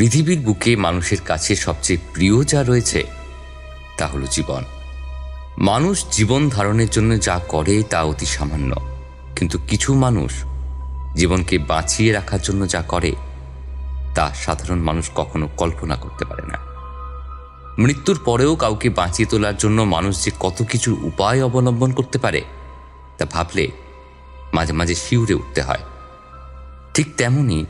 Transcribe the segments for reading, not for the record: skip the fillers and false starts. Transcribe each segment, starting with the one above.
পৃথিবীর বুকে মানুষের কাছে সবচেয়ে প্রিয় যা রয়েছে তা হলো জীবন। মানুষ জীবন ধারণের জন্য যা করে তা অতি সামান্য, কিন্তু কিছু মানুষ জীবনকে বাঁচিয়ে রাখার জন্য যা করে তা সাধারণ মানুষ কখনো কল্পনা করতে পারে না। মৃত্যুর পরেও কাউকে বাঁচিয়ে তোলার জন্য মানুষ যে কত কিছুর উপায় অবলম্বন করতে পারে তা ভাবলে মাঝে মাঝে শিউরে উঠতে হয়। ঠিক তেমনি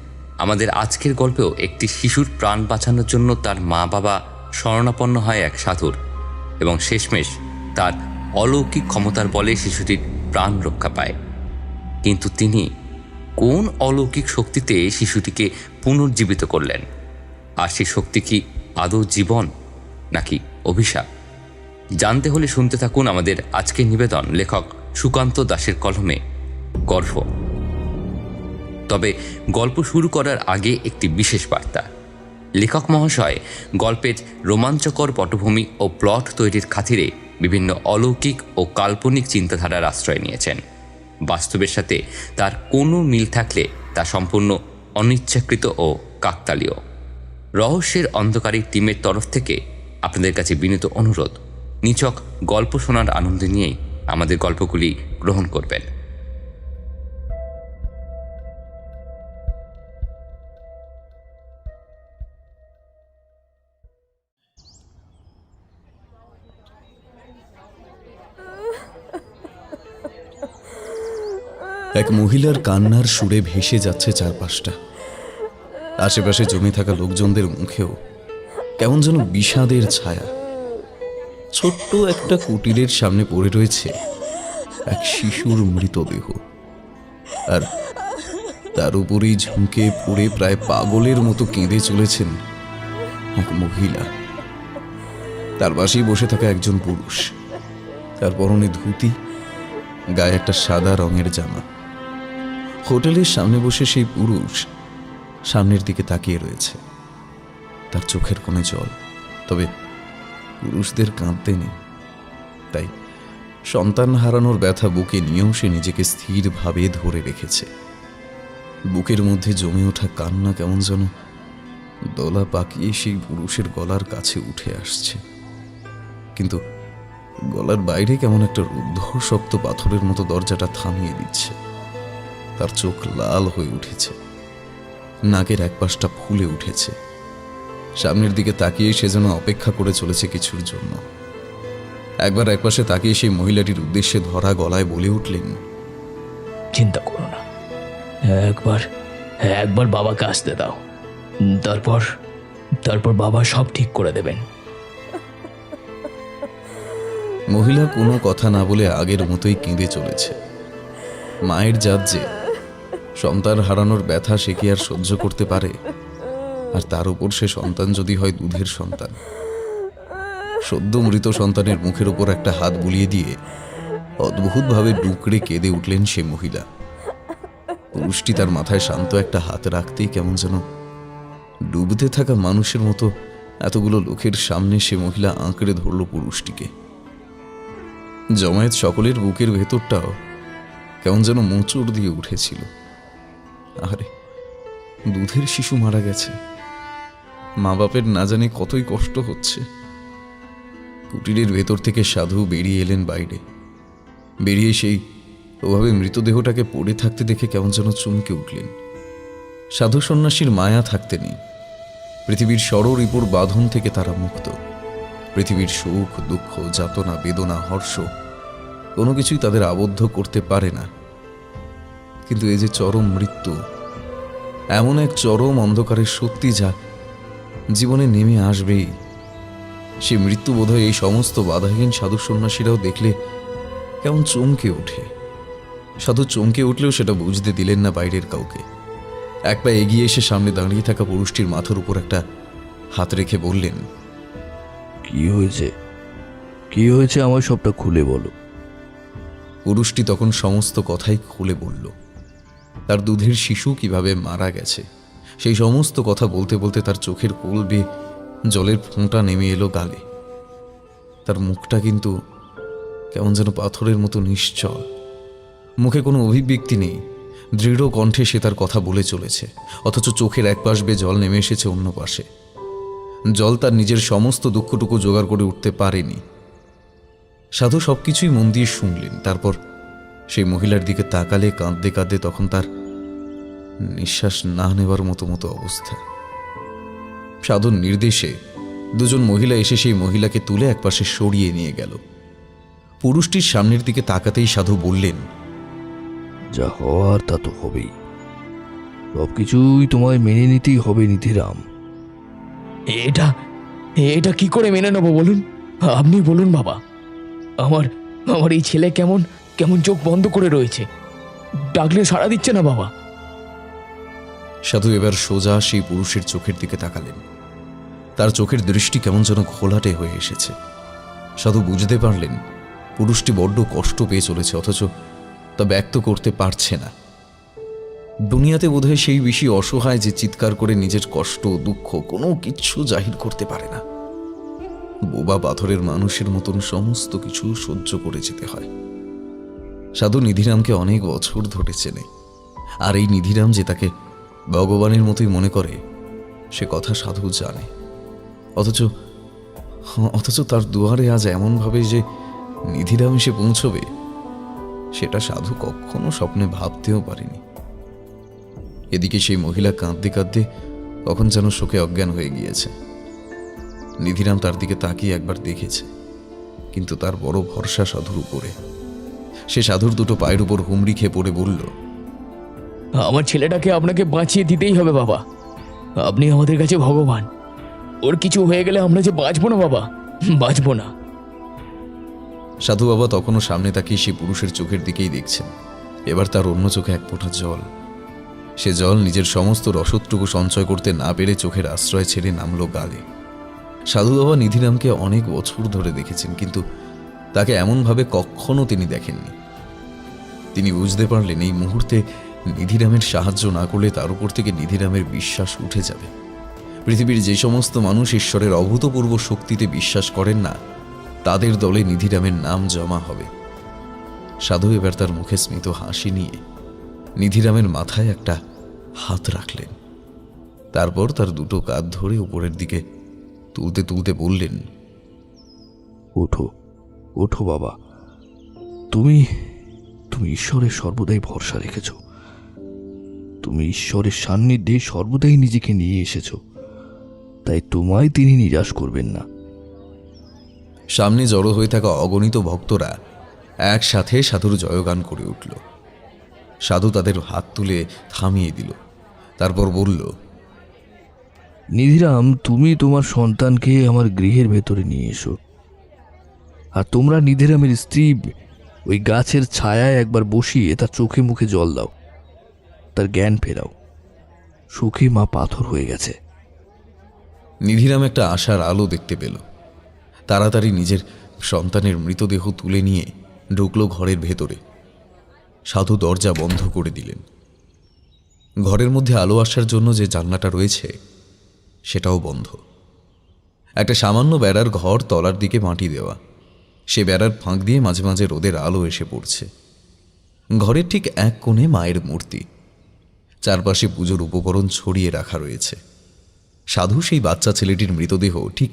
আমাদের আজকের গল্পেও একটি শিশুর প্রাণ বাঁচানোর জন্য তার মা বাবা শরণাপন্ন হয় এক সাধুর, এবং শেষমেশ তার অলৌকিক ক্ষমতার বলে শিশুটির প্রাণ রক্ষা পায়। কিন্তু তিনি কোন অলৌকিক শক্তিতে শিশুটিকে পুনর্জীবিত করলেন, আর সেই শক্তি কি আদৌ জীবন নাকি অভিশাপ? জানতে হলে শুনতে থাকুন আমাদের আজকের নিবেদন লেখক সুকান্ত দাসের কলমে গর্ভ। তবে গল্প শুরু করার আগে একটি বিশেষ বার্তা। লেখক মহাশয় গল্পের রোমাঞ্চকর পটভূমি ও প্লট তৈরির খাতিরে বিভিন্ন অলৌকিক ও কাল্পনিক চিন্তাধারার আশ্রয় নিয়েছেন। বাস্তবের সাথে তার কোনো মিল থাকলে তা সম্পূর্ণ অনিচ্ছাকৃত ও কাকতালীয়। রহস্যের অন্ধকারী টিমের তরফ থেকে আপনাদের কাছে বিনীত অনুরোধ, নিছক গল্প শোনার আনন্দ নিয়েই আমাদের গল্পগুলি গ্রহণ করবেন। এক মহিলার কান্নার সুরে ভেসে যাচ্ছে চারপাশটা। আশেপাশে জমে থাকা লোকজনদের মুখেও কেমন যেন বিষাদের ছায়া। ছোট্ট একটা কুটিরের সামনে পড়ে রয়েছে এক শিশুর মৃতদেহ, আর তার উপরেই ঝুঁকে পড়ে প্রায় পাগলের মতো কেঁদে চলেছেন এক মহিলা। তার পাশেই বসে থাকা একজন পুরুষ, তার পরনে ধুতি, গায়ে একটা সাদা রঙের জামা। হোটেলের সামনে বসে সেই পুরুষ সামনের দিকে তাকিয়ে রয়েছে, তার চোখের কোণে জল। তবে পুরুষদের কাঁদতে নেই, তাই সন্তান হারানোর ব্যথা বুকে নিয়েও সে নিজেকে স্থিরভাবে ধরে রেখেছে। বুকের মধ্যে জমে ওঠা কান্না কেমন যেন দলা পাকিয়ে সেই পুরুষের গলার কাছে উঠে আসছে, কিন্তু গলার বাইরে কেমন একটা রুদ্ধ শক্ত পাথরের মতো দরজাটা থামিয়ে দিচ্ছে। তার চোখ লাল হয়ে উঠেছে, নাকের এক পাশটা ফুলে উঠেছে। সামনের দিকে তাকিয়ে সে যেন অপেক্ষা করে চলেছে কিছুর জন্য। একবার একপাশে তাকিয়ে সেই মহিলাটির উদ্দেশ্যে ধরা গলায় বলে উঠলেন, চিন্তা করো না, একবার বাবাকে আসতে দাও, তারপর বাবা সব ঠিক করে দেবেন। মহিলা কোনো কথা না বলে আগের মতোই কেঁদে চলেছে। মায়ের জাত যে, সন্তান হারানোর ব্যথা সে কি আর সহ্য করতে পারে? আর তার উপর সে সন্তান যদি হয় দুধের সন্তান। সদ্য মৃত সন্তানের মুখের উপর একটা হাত বুলিয়ে দিয়ে অদ্ভুতভাবে ডুকরে কেঁদে উঠলেন সে মহিলা। পুরুষটি তার মাথায় শান্ত একটা হাত রাখতেই কেমন যেন ডুবতে থাকা মানুষের মতো এতগুলো লোকের সামনে সে মহিলা আঁকড়ে ধরল পুরুষটিকে। জমায়েত সকলের বুকের ভেতরটাও কেমন যেন মোচড় দিয়ে উঠেছিল। আরে, দুধের শিশু মারা গেছে, মা বাপের না জানি কতই কষ্ট হচ্ছে। কুটিরের ভেতর থেকে সাধু বেরিয়ে এলেন বাইরে। বেরিয়ে সেই ওভাবে মৃতদেহটাকে পড়ে থাকতে দেখে কেমন যেন চমকে উঠলেন। সাধু সন্ন্যাসীর মায়া থাকতে নেই। পৃথিবীর ষড়রিপুর বাঁধন থেকে তারা মুক্ত। পৃথিবীর সুখ, দুঃখ, যাতনা, বেদনা, হর্ষ কোনো কিছুই তাদের আবদ্ধ করতে পারে না। কিন্তু এই যে চরম মৃত্যু, এমন এক চরম অন্ধকারের সত্যি যা জীবনে নেমে আসবেই, সে মৃত্যু বোধহয় এই সমস্ত বাধাহীন সাধু সন্ন্যাসীরাও দেখলে কেমন চমকে ওঠে। সাধু চমকে উঠলেও সেটা বুঝতে দিলেন না বাইরের কাউকে। এক পা এগিয়ে এসে সামনে দাঁড়িয়ে থাকা পুরুষটির মাথার উপর একটা হাত রেখে বললেন, কি হয়েছে আমার সবটা খুলে বলো। পুরুষটি তখন সমস্ত কথাই খুলে বলল। তার দুধের শিশু কিভাবে মারা গেছে সেই সমস্ত কথা বলতে বলতে তার চোখের কোল বেয়ে জলের ফোঁটা নেমে এলো গালে। তার মুখটা কিন্তু কেমন যেন পাথরের মতো নিশ্চল। মুখে কোনো অভিব্যক্তি নেই, দৃঢ় কণ্ঠে সে তার কথা বলে চলেছে, অথচ চোখের এক পাশ বেয়ে জল নেমে এসেছে অন্য পাশে। জল তার নিজের সমস্ত দুঃখটুকু জোগাড় করে উঠতে পারেনি। সাধু সবকিছুই মন দিয়ে শুনলেন। তারপর সেই মহিলার দিকে তাকালে কাঁদতে কাঁদতে তখন তার নিঃশ্বাস না নেবার মতো মতো অবস্থা। সাধুর নির্দেশে দুজন মহিলা এসে সেই মহিলাকে তুলে একপাশে সরিয়ে নিয়ে গেল। পুরুষটির সামনের দিকে তাকাতেই সাধু বললেন, যা হওয়ার তা তো হবেই, সবকিছুই তোমায় মেনে নিতেই হবে নিধিরাম। এটা এটা কি করে মেনে নেবো বলুন? আপনি বলুন বাবা। আমার আমার এই ছেলে কেমন কেমন চোখ বন্ধ করে রয়েছে, ডাকলে সাড়া দিচ্ছে না বাবা। সাধু এবার সোজা সেই পুরুষের চোখের দিকে তাকালেন। তার চোখের দৃষ্টি কেমন যেন ঘোলাটে হয়ে এসেছে। সাধু বুঝতে পারলেন পুরুষটি বড্ড কষ্ট পেয়ে চলেছে, অথচ তা ব্যক্ত করতে পারছে না। দুনিয়াতে বোধহয় সেই বেশি অসহায় যে চিৎকার করে নিজের কষ্ট দুঃখ কোনো কিচ্ছু জাহির করতে পারে না। বোবা পাথরের মানুষের মতন সমস্ত কিছু সহ্য করে যেতে হয়। সাধু নিধিরামকে অনেক বছর ধরে চেনে, আর এই নিধিরাম যে তাকে ভগবানের মতোই মনে করে সে কথা সাধু জানে। অথচ তার দুয়ারে আজ এমনভাবে যে নিধিরাম এসে পৌঁছবে সেটা সাধু কখনো স্বপ্নে ভাবতেও পারেনি। এদিকে সেই মহিলা কাঁদতে কাঁদতে কখন যেন শোকে অজ্ঞান হয়ে গিয়েছে। নিধিরাম তার দিকে তাকিয়ে একবার দেখেছে, কিন্তু তার বড় ভরসা সাধুর উপরে। সে সাধুর দুটো পায়ের উপর হুমড়ি খেয়ে পড়ে বলল, আমার ছেলেটাকে আপনাকে বাঁচিয়ে দিতেই হবে বাবা। আপনি আমাদের কাছে ভগবান। ওর কিছু হয়ে গেলে আমরা যে বাঁচবো না বাবা, বাঁচবো না। সাধু বাবা তখনও সামনে তাকিয়ে সে পুরুষের চোখের দিকেই দেখছেন। এবার তার অন্য চোখে এক ফোঁটা জল। সে জল নিজের সমস্ত রসদটুকু সঞ্চয় করতে না পেরে চোখের আশ্রয় ছেড়ে নামলো গালে। সাধু বাবা নিধিরামকে অনেক বছর ধরে দেখেছেন, কিন্তু তাকে এমনভাবে কখনো তিনি দেখেননি। তিনি বুঝতে পারলেন এই মুহূর্তে নিধিরামের সাহায্য না করলে তার উপর থেকে নিধিরামের বিশ্বাস উঠে যাবে। পৃথিবীর যে সমস্ত মানুষ ঈশ্বরের অভূতপূর্ব শক্তিতে বিশ্বাস করেন না, তাদের দলে নিধিরামের নাম জমা হবে। সাধু এবার তার মুখে স্মিত হাসি নিয়ে নিধিরামের মাথায় একটা হাত রাখলেন। তারপর তার দুটো কাঁধ ধরে উপরের দিকে তুলতে তুলতে বললেন, ওঠো ওঠো বাবা, তুমি তুমি ঈশ্বরের সর্বদাই ভরসা রেখেছ। তুমি ঈশ্বরের সান্নিধ্যে সর্বদাই নিজেকে নিয়ে এসেছো, তাই তোমায় তিনি নিরাশ করবেন না। সামনে জড়ো হয়ে থাকা অগণিত ভক্তরা একসাথে সাধুর জয়গান করে উঠল। সাধু তাদের হাত তুলে থামিয়ে দিল, তারপর বলল, নিধিরাম, তুমি তোমার সন্তানকে আমার গৃহের ভেতরে নিয়ে এসো। আর তোমরা নিধিরামের স্ত্রী ওই গাছের ছায়ায় একবার বসিয়ে তার চোখে মুখে জল দাও, তার জ্ঞান ফেরাও। সুখী মা পাথর হয়ে গেছে। নিধিরাম একটা আশার আলো দেখতে পেল। তাড়াতাড়ি নিজের সন্তানের মৃতদেহ তুলে নিয়ে ঢুকলো ঘরের ভেতরে। সাধু দরজা বন্ধ করে দিলেন। ঘরের মধ্যে আলো আসার জন্য যে জানলাটা রয়েছে সেটাও বন্ধ। একটা সামান্য বেড়ার ঘর, তলার দিকে মাটি দেওয়া। সে বেড়ার ফাঁক দিয়ে মাঝে মাঝে রোদের আলো এসে পড়ছে। ঘরের ঠিক এক কোণে মায়ের মূর্তি, চারপাশে পুজোর উপকরণ ছড়িয়ে রাখা রয়েছে। সাধু সেই বাচ্চা ছেলেটির মৃতদেহ ঠিক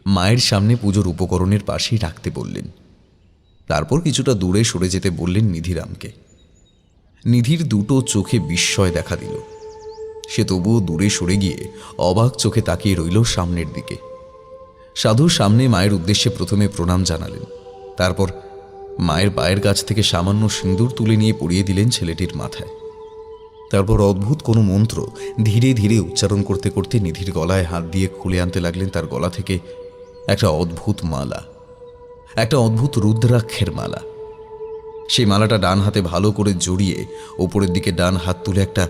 মায়ের সামনে পুজোর উপকরণের পাশেই রাখতে বললেন। তারপর কিছুটা দূরে সরে যেতে বললেন নিধিরামকে। নিধির দুটো চোখে বিস্ময় দেখা দিল। সে তবুও দূরে সরে গিয়ে অবাক চোখে তাকিয়ে রইল সামনের দিকে। সাধু সামনে মায়ের উদ্দেশ্যে প্রথমে প্রণাম জানালেন, তারপর মায়ের পায়ের কাছ থেকে সামান্য সিঁদুর তুলে নিয়ে পরিয়ে দিলেন ছেলেটির মাথায়। তারপর অদ্ভুত কোনো মন্ত্র ধীরে ধীরে উচ্চারণ করতে করতে নিধির গলায় হাত দিয়ে খুলে আনতে লাগলেন তার গলা থেকে একটা অদ্ভুত মালা, একটা অদ্ভুত রুদ্রাক্ষের মালা। সেই মালাটা ডান হাতে ভালো করে জড়িয়ে ওপরের দিকে ডান হাত তুলে একটা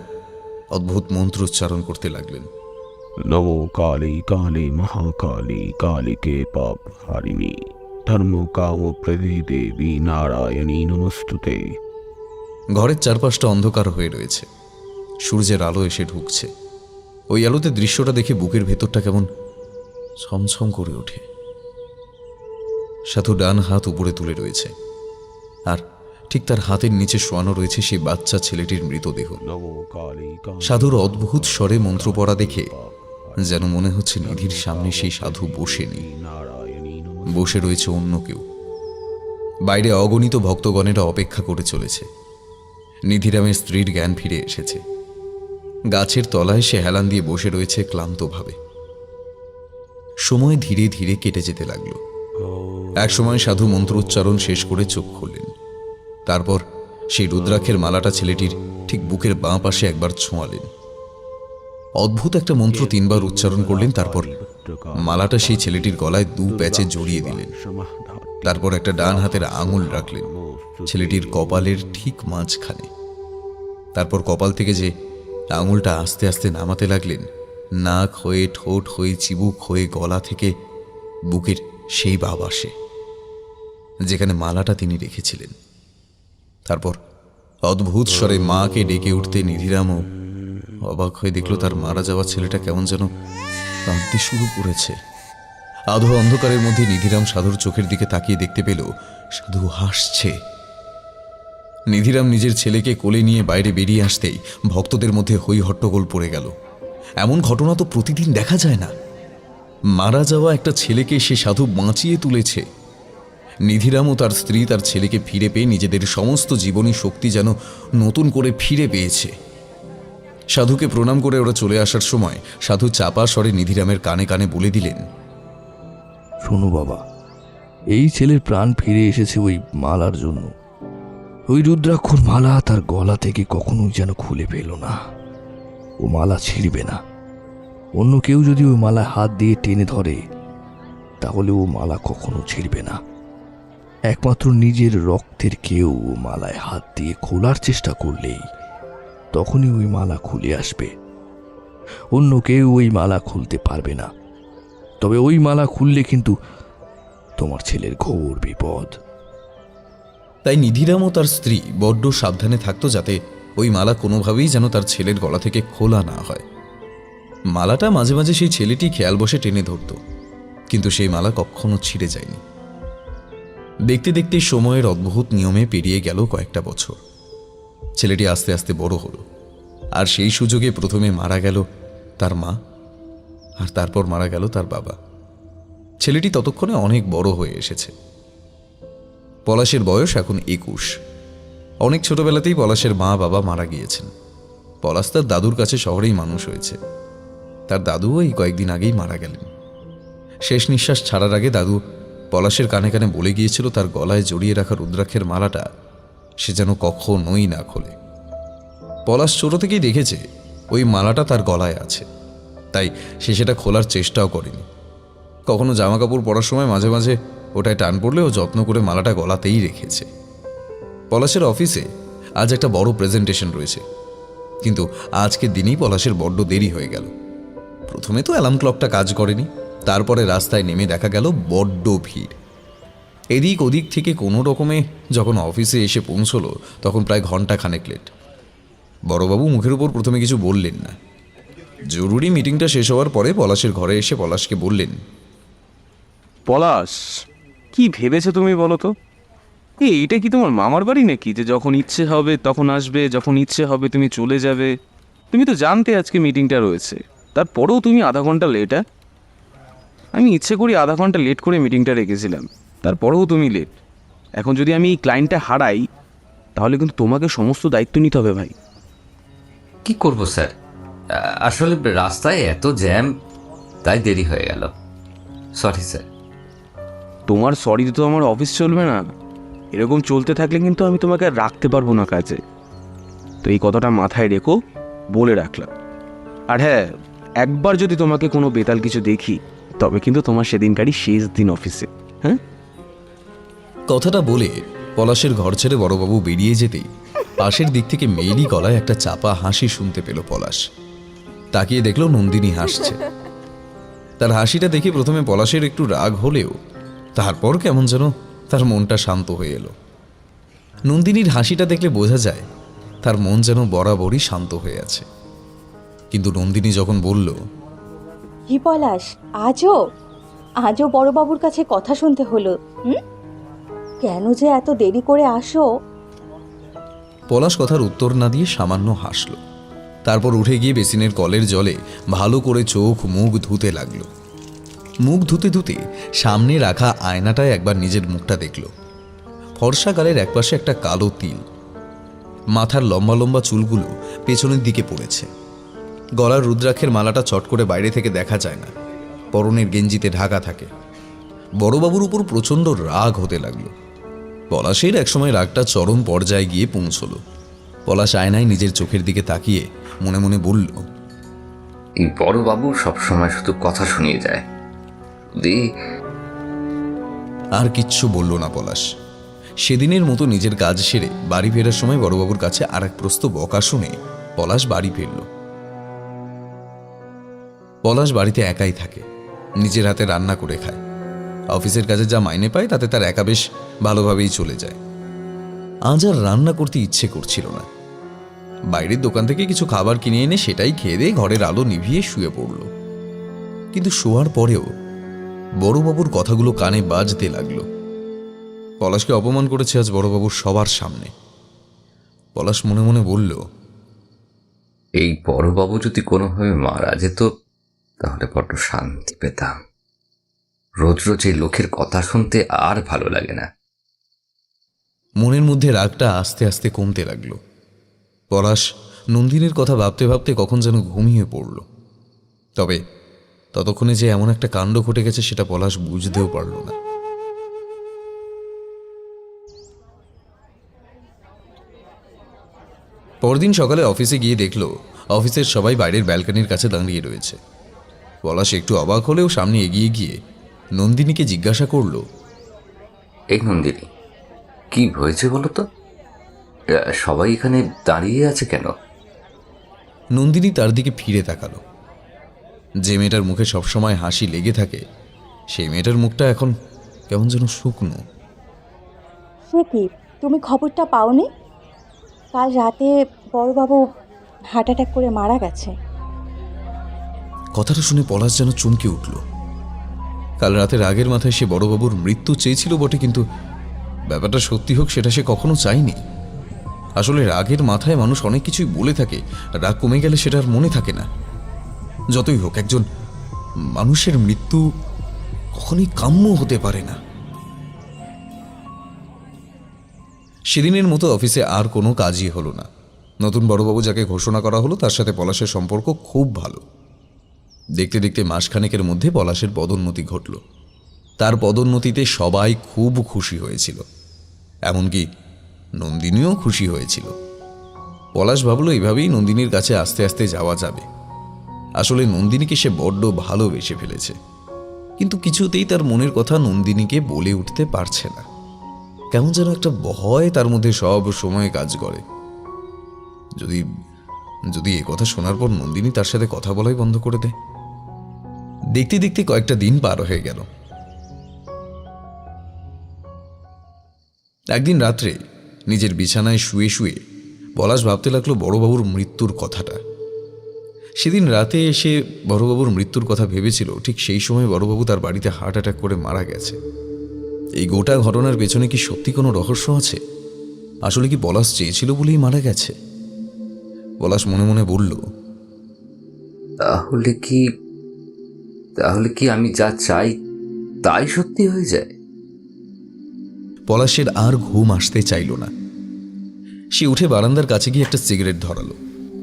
অদ্ভুত মন্ত্র উচ্চারণ করতে লাগলেন। নমো কালী কালী মহাকালী কালীকে পাপ হারিণী ধর্ম কাম প্রদে দেবী নারায়ণী নমস্তুতে। ঘরের চারপাশটা অন্ধকার হয়ে রয়েছে। সূর্যের আলো এসে ঢুকছে। ওই আলোতে দৃশ্যটা দেখে বুকের ভেতরটা কেমন ছমছম করে ওঠে। সাধু ডান হাত উপরে তুলে রয়েছে, আর ঠিক তার হাতের নিচে শোয়ানো রয়েছে সেই বাচ্চা ছেলেটির মৃতদেহ। নমো কালী কালী সাধুর অদ্ভুত স্বরে মন্ত্র পড়া দেখে যেন মনে হচ্ছে নিধির সামনে সেই সাধু বসে নেই, নারায়ণী বসে রয়েছে অন্য কেউ। বাইরে অগণিত ভক্তগণেরা অপেক্ষা করে চলেছে। নিধিরামের স্ত্রীর জ্ঞান ফিরে এসেছে। গাছের তলায় সে হেলান দিয়ে বসে রয়েছে ক্লান্তভাবে। সময় ধীরে ধীরে কেটে যেতে লাগলো। একসময় সাধু মন্ত্রোচ্চারণ শেষ করে চোখ খুললেন। তারপর সেই রুদ্রাক্ষের মালাটা ছেলেটির ঠিক বুকের বাঁ পাশে একবার ছোঁয়ালেন। অদ্ভুত একটা মন্ত্র 3 বার উচ্চারণ করলেন। তারপর মালাটা সেই ছেলেটির গলায় 2 প্যাচে জড়িয়ে দিলেন। তারপর একটা ডান হাতের আঙুল রাখলেন ছেলেটির কপালের ঠিক মাঝখানে। তারপর কপাল থেকে যে আঙুলটা আস্তে আস্তে নামাতে লাগলেন, নাক হয়ে, ঠোঁট হয়ে, চিবুক হয়ে, গলা থেকে বুকের সেই বাবাসে যেখানে মালাটা তিনি রেখেছিলেন। তারপর অদ্ভুত স্বরে মাকে ডেকে উঠতে নিধিরামও অবাক হয়ে দেখল তার মারা যাওয়া ছেলেটা কেমন যেন কাঁদতে শুরু করেছে। আধো অন্ধকারের মধ্যে নিধিরাম সাধুর চোখের দিকে তাকিয়ে দেখতে পেল সাধু হাসছে। নিধিরাম নিজের ছেলেকে কোলে নিয়ে বাইরে বেরিয়ে আসতেই ভক্তদের মধ্যে হই হট্টগোল পড়ে গেল। এমন ঘটনা তো প্রতিদিন দেখা যায় না। মারা যাওয়া একটা ছেলেকে সে সাধু বাঁচিয়ে তুলেছে। নিধিরাম ও তার স্ত্রী তার ছেলেকে ফিরে পেয়ে নিজেদের সমস্ত জীবনী শক্তি যেন নতুন করে ফিরে পেয়েছে। সাধুকে প্রণাম করে ওরা চলে আসার সময় সাধু চাপা স্বরে নিধিরামের কানে কানে বলে দিলেন, শোনো বাবা, এই ছেলের প্রাণ ফিরে এসেছে ওই মালার জন্য। ওই রুদ্রাক্ষর মালা তার গলা থেকে কখনোই যেন খুলে পেল না। ও মালা ছিঁড়বে না। অন্য কেউ যদি ওই মালায় হাত দিয়ে টেনে ধরে তাহলে ও মালা কখনো ছিঁড়বে না। একমাত্র নিজের রক্তের কেউ ও মালায় হাত দিয়ে খোলার চেষ্টা করলেই তখনই ওই মালা খুলে আসবে। অন্য কেউ ওই মালা খুলতে পারবে না। তবে ওই মালা খুললে কিন্তু তোমার ছেলের ঘোর বিপদ। তাই নিধিরাম ও তার স্ত্রী বড্ড সাবধানে থাকতো যাতে ওই মালা কোনোভাবেই যেন তার ছেলের গলা থেকে খোলা না হয়। মালাটা মাঝে মাঝে সেই ছেলেটি খেয়াল বসে টেনে ধরত, কিন্তু সেই মালা কখনো ছিঁড়ে যায়নি। দেখতে দেখতে সময়ের অদ্ভুত নিয়মে পেরিয়ে গেল কয়েকটা বছর। ছেলেটি আস্তে আস্তে বড় হলো, আর সেই সুযোগে প্রথমে মারা গেল তার মা, আর তারপর মারা গেল তার বাবা। ছেলেটি ততক্ষণে অনেক বড় হয়ে এসেছে। পলাশের বয়স এখন 21। অনেক ছোটবেলাতেই পলাশের মা বাবা মারা গিয়েছেন। পলাশ তার দাদুর কাছে শহরেই মানুষ হয়েছে। তার দাদুও এই কয়েকদিন আগেই মারা গেলেন। শেষ নিঃশ্বাস ছাড়ার আগে দাদু পলাশের কানে কানে বলে গিয়েছিল তার গলায় জড়িয়ে রাখা রুদ্রাক্ষের মালাটা সে যেন কখনোই না খোলে। পলাশ ছোট থেকেই দেখেছে ওই মালাটা তার গলায় আছে, তাই সে সেটা খোলার চেষ্টাও করেনি। কখনো জামা কাপড় পরার সময় মাঝে মাঝে ওটায় টান পড়লেও যত্ন করে মালাটা গলাতেই রেখেছে। পলাশের অফিসে আজ একটা বড় প্রেজেন্টেশন রয়েছে, কিন্তু আজকের দিনেই পলাশের বড্ড দেরি হয়ে গেল। প্রথমে তো অ্যালার্ম ক্লকটা কাজ করেনি, তারপরে রাস্তায় নেমে দেখা গেল বড্ড ভিড়। এদিক ওদিক থেকে কোনো রকমে যখন অফিসে এসে পৌঁছলো তখন প্রায় ঘন্টা খানেক লেট। বড়বাবু মুখের উপর প্রথমে কিছু বললেন না। জরুরি মিটিংটা শেষ হওয়ার পরে পলাশের ঘরে এসে পলাশকে বললেন, পলাশ, কি ভেবেছো তুমি বলো তো? এইটা কি তোমার মামার বাড়ি নাকি যে যখন ইচ্ছে হবে তখন আসবে, যখন ইচ্ছে হবে তুমি চলে যাবে? তুমি তো জানতে আজকে মিটিংটা রয়েছে, তারপরেও তুমি আধা ঘন্টা লেট। আমি ইচ্ছে করি আধা ঘন্টা লেট করে মিটিংটা রেখেছিলাম, তারপরেও তুমি লেট। এখন যদি আমি এই ক্লায়েন্টটা হারাই তাহলে কিন্তু তোমাকে সমস্ত দায়িত্ব নিতে হবে ভাই। কি করব স্যার, আসলে রাস্তায় এত জ্যাম, তাই দেরি হয়ে গেল। Sorry sir. তোমার সরিতে তো আমার অফিস চলবে না। এরকম চলতে থাকলে কিন্তু আমি তোমাকে আর রাখতে পারবো না কাজে। তো এই কথাটা মাথায় রেখো, বলে রাখলাম। আর হ্যাঁ, একবার যদি তোমাকে কোনো বেতাল কিছু দেখি তবে কিন্তু তোমার সেদিনকারই শেষ দিন অফিসে। হ্যাঁ? কথাটা বলে পলাশের ঘর ছেড়ে বড়বাবু বেরিয়ে যেতেই পাশের দিক থেকে মেয়েলি গলায় একটা চাপা হাসি শুনতে পেল পলাশ। তাকিয়ে দেখল নন্দিনী হাসছে। তার হাসিটা দেখে প্রথমে পলাশের একটু রাগ হলেও তারপর কেমন যেন তার মনটা শান্ত হয়ে এলো। নন্দিনীর হাসিটা দেখলে বোঝা যায় তার মন যেন বরাবরই শান্ত হয়ে আছে। কিন্তু নন্দিনী যখন বলল, কি পলাশ, আজও বড়বাবুর কাছে কথা শুনতে হলো? কেন যে এত দেরি করে আসো পলাশ কথার উত্তর না দিয়ে সামান্য হাসল। তারপর উঠে গিয়ে বেসিনের কলের জলে ভালো করে চোখ মুখ ধুতে লাগলো। মুখ ধুতে ধুতে সামনে রাখা আয়নাটায় একবার নিজের মুখটা দেখল। ফর্সা গালের একপাশে একটা কালো তিল, মাথার লম্বা লম্বা চুলগুলো পেছনের দিকে পড়েছে, গলার রুদ্রাক্ষের মালাটা চট করে বাইরে থেকে দেখা যায় না, পরনের গেঞ্জিতে ঢাকা থাকে। বড়বাবুর উপর প্রচণ্ড রাগ হতে লাগলো। পলাশের একসময় রাগটা চরম পর্যায়ে গিয়ে পৌঁছল। পলাশ আয়নায় নিজের চোখের দিকে তাকিয়ে মনে মনে বলল, এই বড়বাবু সবসময় শুধু কথা শুনিয়ে যায়। আর কিচ্ছু বলল না পলাশ। সেদিনের মতো নিজের কাজ সেরে বাড়ি ফেরার সময় বড়বাবুর কাছে আর এক প্রস্ত বকা শুনে পলাশ বাড়ি ফিরল। পলাশ বাড়িতে একাই থাকে, নিজের হাতে রান্না করে খায়। অফিসের কাজে যা মাইনে পায় তাতে তার একা বেশ ভালোভাবেই চলে যায়। আজ আর রান্না করতে ইচ্ছে করছিল না। বাইরের দোকান থেকে কিছু খাবার কিনে এনে সেটাই খেয়ে দিয়ে ঘরের আলো নিভিয়ে শুয়ে পড়ল। কিন্তু শোয়ার পরেও বড়বাবুর কথাগুলো কানে বাজতে লাগলো। পলাশকে অপমান করেছে আজ বড়বাবুর সবার সামনে। পলাশ মনে মনে বলল, এই বড়বাবু যদি কোনোভাবে মারা যেত তাহলে বড্ড শান্তি পেতাম। রোজ রোজ এই লোকের কথা শুনতে আর ভালো লাগে না। মনের মধ্যে রাগটা আস্তে আস্তে কমতে লাগলো। পলাশ নন্দিনীর কথা ভাবতে ভাবতে কখন যেন ঘুমিয়ে পড়ল। তবে ততক্ষণে যে এমন একটা কাণ্ড ঘটে গেছে সেটা পলাশ বুঝতেও পারল না। পরদিন সকালে অফিসে গিয়ে দেখল অফিসের সবাই বাইরের ব্যালকনির কাছে দাঁড়িয়ে রয়েছে। পলাশ একটু অবাক হলেও সামনে এগিয়ে গিয়ে নন্দিনীকে জিজ্ঞাসা করল, এই নন্দিনী, কি হয়েছে বলো তো? সবাই এখানে দাঁড়িয়ে আছে কেন? নন্দিনী তার দিকে ফিরে তাকালো। যে মেয়েটার মুখে সবসময় হাসি লেগে থাকে সেই মেয়েটার মুখটা এখন কেমন যেন শুকনো। সে কি, তুমি খবরটা পাওনি? কাল রাতে বড়বাবু হার্ট অ্যাটাক করে মারা গেছে। কথাটা শুনে পলাশ যেন চমকে উঠল। কাল রাতে রাগের মাথায় সে বড়বাবুর মৃত্যু চেয়েছিল বটে, কিন্তু ব্যাপারটা সত্যি হোক সেটা সে কখনো চায়নি। আসলে রাগের মাথায় মানুষ অনেক কিছুই বলে থাকে, রাগ কমে গেলে সেটা আর মনে থাকে না। যতই হোক, একজন মানুষের মৃত্যু কখনোই কাম্য হতে পারে না। সেদিনের মতো অফিসে আর কোনো কাজই হলো না। নতুন বড়বাবু যাকে ঘোষণা করা হলো তার সাথে পলাশের সম্পর্ক খুব ভালো। দেখতে দেখতে মাসখানেকের মধ্যে পলাশের পদোন্নতি ঘটল। তার পদোন্নতিতে সবাই খুব খুশি হয়েছিল, এমনকি নন্দিনীও খুশি হয়েছিল। পলাশ ভাবল এভাবেই নন্দিনীর কাছে আস্তে আস্তে যাওয়া যাবে। আসলে নন্দিনীকে সে বড্ড ভালোবেসে ফেলেছে, কিন্তু কিছুতেই তার মনের কথা নন্দিনীকে বলে উঠতে পারছে না। কেমন যেন একটা ভয় তার মধ্যে সব সময় কাজ করে। যদি যদি এ কথা শোনার পর নন্দিনী তার সাথে কথা বলাই বন্ধ করে দেয়। দেখতে দেখতে কয়েকটা দিন পার হয়ে গেল। একদিন রাত্রে নিজের বিছানায় শুয়ে শুয়ে পলাশ ভাবতে লাগলো বড়বাবুর মৃত্যুর কথাটা। সেদিন রাতে এসে বড়বাবুর মৃত্যুর কথা ভেবেছিল, ঠিক সেই সময় বড়বাবু তার বাড়িতে হার্ট অ্যাটাক করে মারা গেছে। এই গোটা ঘটনার পেছনে কি সত্যি কোনো রহস্য আছে? আসলে কি পলাশ চেয়েছিল বলেই মারা গেছে? পলাশ মনে মনে বলল, তাহলে কি আমি যা চাই তাই সত্যি হয়ে যায়? পলাশের আর ঘুম আসতে চাইল না। সে উঠে বারান্দার কাছে গিয়ে একটা সিগারেট ধরালো।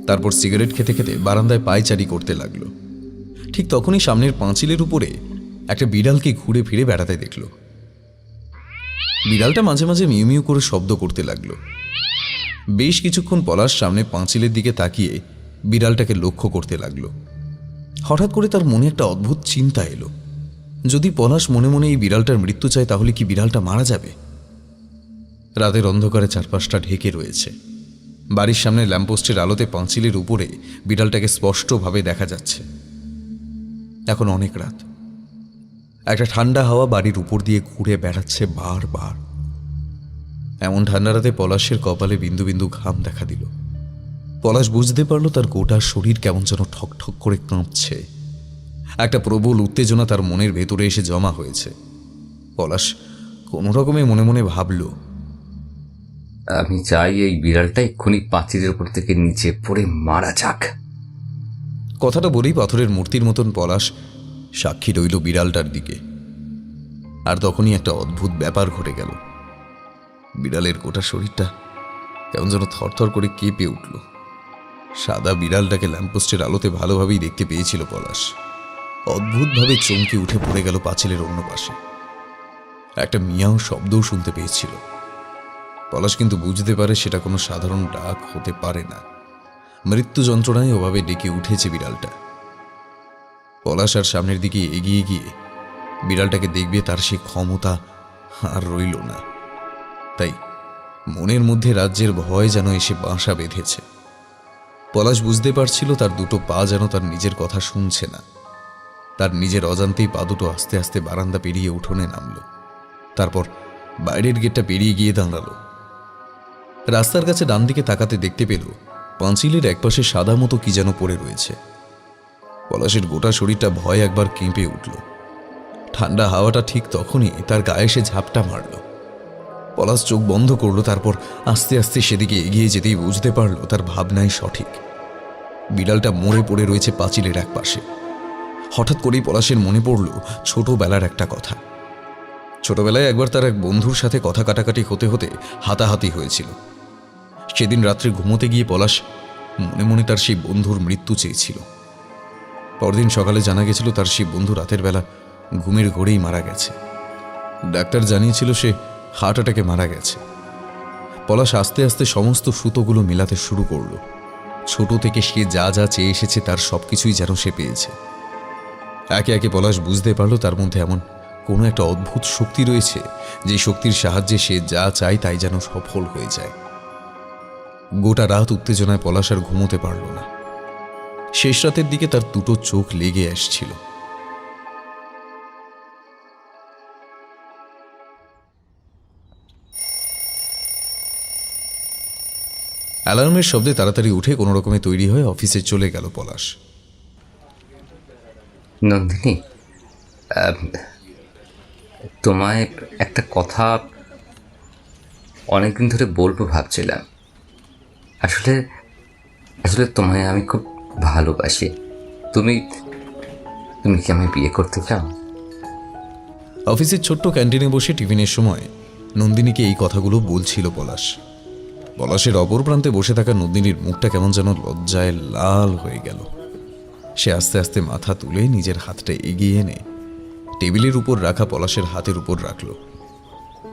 তারপর সিগারেট খেতে খেতে বারান্দায় পায়চারি করতে লাগলো। ঠিক তখনই সামনের পাঁচিলের উপরে একটা বিড়ালকে ঘুরে ফিরে বেড়াতে দেখল। বিড়ালটা মাঝে মাঝে মিউ মিউ করে শব্দ করতে লাগলো। বেশ কিছুক্ষণ পলাশ সামনে পাঁচিলের দিকে তাকিয়ে বিড়ালটাকে লক্ষ্য করতে লাগলো। হঠাৎ করে তার মনে একটা অদ্ভুত চিন্তা এলো, যদি পলাশ মনে মনে এই বিড়ালটার মৃত্যু চায় তাহলে কি বিড়ালটা মারা যাবে? রাতের অন্ধকারে চারপাশটা ঢেকে রয়েছে। বাড়ির সামনে ল্যাম্পপোস্টের আলোতে পাঁচিলের উপরে বিড়ালটাকে স্পষ্টভাবে দেখা যাচ্ছে। এখন অনেক রাত, একটা ঠান্ডা হাওয়া বাড়ির উপর দিয়ে ঘুরে বেড়াচ্ছে বারবার। এমন ঠান্ডা রাতে পলাশের কপালে বিন্দু বিন্দু ঘাম দেখা দিল। পলাশ বুঝতে পারল তার গোটা শরীর কেমন যেন ঠক ঠক করে কাঁপছে। একটা প্রবল উত্তেজনা তার মনের ভেতরে এসে জমা হয়েছে। পলাশ কোনো রকমে মনে মনে ভাবল, আমি চাই এই বিড়ালটা এক্ষুনি পাঁচিলের উপর থেকে নিচে পড়ে মারা যাক। কথাটা বলেই পাথরের মূর্তির মতন পলাশ সাক্ষী রইল বিড়ালটার দিকে। আর তখনই একটা অদ্ভুত ব্যাপার ঘটে গেল। বিড়ালের গোটা শরীরটা কেমন যেন থরথর করে কেঁপে উঠল। সাদা বিড়ালটাকে ল্যাম্পপোস্টের আলোতে ভালোভাবেই দেখতে পেয়েছিল পলাশ। অদ্ভুতভাবে চমকে উঠে পড়ে গেল পাঁচিলের অন্য পাশে। একটা মিয়াও শব্দও শুনতে পেয়েছিল। পলাশ কিন্তু বুঝতে পারে সেটা কোনো সাধারণ ডাক হতে পারে না। মৃত্যু যন্ত্রণায় ওভাবে ডেকে উঠেছে বিড়ালটা। পলাশ আর সামনের দিকে এগিয়ে গিয়ে বিড়ালটাকে দেখবে তার সেই ক্ষমতা আর রইল না। তাই মনের মধ্যে রাজ্যের ভয় যেন এসে বাসা বেঁধেছে। পলাশ বুঝতে পারছিল তার দুটো পা যেন তার নিজের কথা শুনছে না। তার নিজের অজান্তেই পা দুটো আস্তে আস্তে বারান্দা পেরিয়ে উঠোনে নামল। তারপর বাইরের গেটটা পেরিয়ে গিয়ে দাঁড়ালো। রাস্তার কাছে ডান দিকে তাকাতে দেখতে পেল পাঁচিলের একপাশে সাদা মতো কি যেন পড়ে রয়েছে। পলাশের গোটা শরীরটা ভয় একবার কেঁপে উঠল। ঠান্ডা হাওয়াটা ঠিক তখনই তার গায়ে এসে ঝাপটা মারল। পলাশ চোখ বন্ধ করল। তারপর আস্তে আস্তে সেদিকে এগিয়ে যেতেই বুঝতে পারল তার ভাবনাই সঠিক। বিড়ালটা মরে পড়ে রয়েছে পাঁচিলের এক পাশে। হঠাৎ করেই পলাশের মনে পড়ল ছোটবেলার একটা কথা। ছোটবেলায় একবার তার এক বন্ধুর সাথে কথা কাটাকাটি হতে হতে হাতাহাতি হয়েছিল। সেদিন রাত্রে ঘুমোতে গিয়ে পলাশ মনে মনে তার সেই বন্ধুর মৃত্যু চেয়েছিল। পরদিন সকালে জানা গেছিল তার সেই বন্ধু রাতের বেলা ঘুমের ঘোরেই মারা গেছে। ডাক্তার জানিয়েছিল সে হার্ট অ্যাটাকে মারা গেছে। পলাশ আস্তে আস্তে সমস্ত সুতোগুলো মেলাতে শুরু করল। ছোট থেকে সে যা যা চেয়ে এসেছে তার সবকিছুই যেন সে পেয়েছে। একে একে পলাশ বুঝতে পারল তার মধ্যে এমন কোনো একটা অদ্ভুত শক্তি রয়েছে, যে শক্তির সাহায্যে সে যা চায় তাই যেন সফল হয়ে যায়। গোটা রাত উত্তেজনায় পলাশ আর ঘুমোতে পারল না। শেষ রাতের দিকে তার দুটো চোখ লেগে আসছিল। অ্যালার্মের শব্দে তাড়াতাড়ি উঠে কোনো রকমে তৈরি হয়ে অফিসে চলে গেল পলাশ। নন্দিনী, তোমায় একটা কথা অনেকদিন ধরে বলবো ভাবছিলাম। আসলে আসলে তোমায় আমি খুব ভালোবাসি। তুমি তুমি কি আমায় বিয়ে করতে চাও? অফিসের ছোট্ট ক্যান্টিনে বসে টিফিনের সময় নন্দিনীকে এই কথাগুলো বলছিল পলাশ। পলাশের অপর প্রান্তে বসে থাকা নন্দিনীর মুখটা কেমন যেন লজ্জায় লাল হয়ে গেল। সে আস্তে আস্তে মাথা তুলে নিজের হাতটা এগিয়ে এনে টেবিলের উপর রাখা পলাশের হাতের উপর রাখল।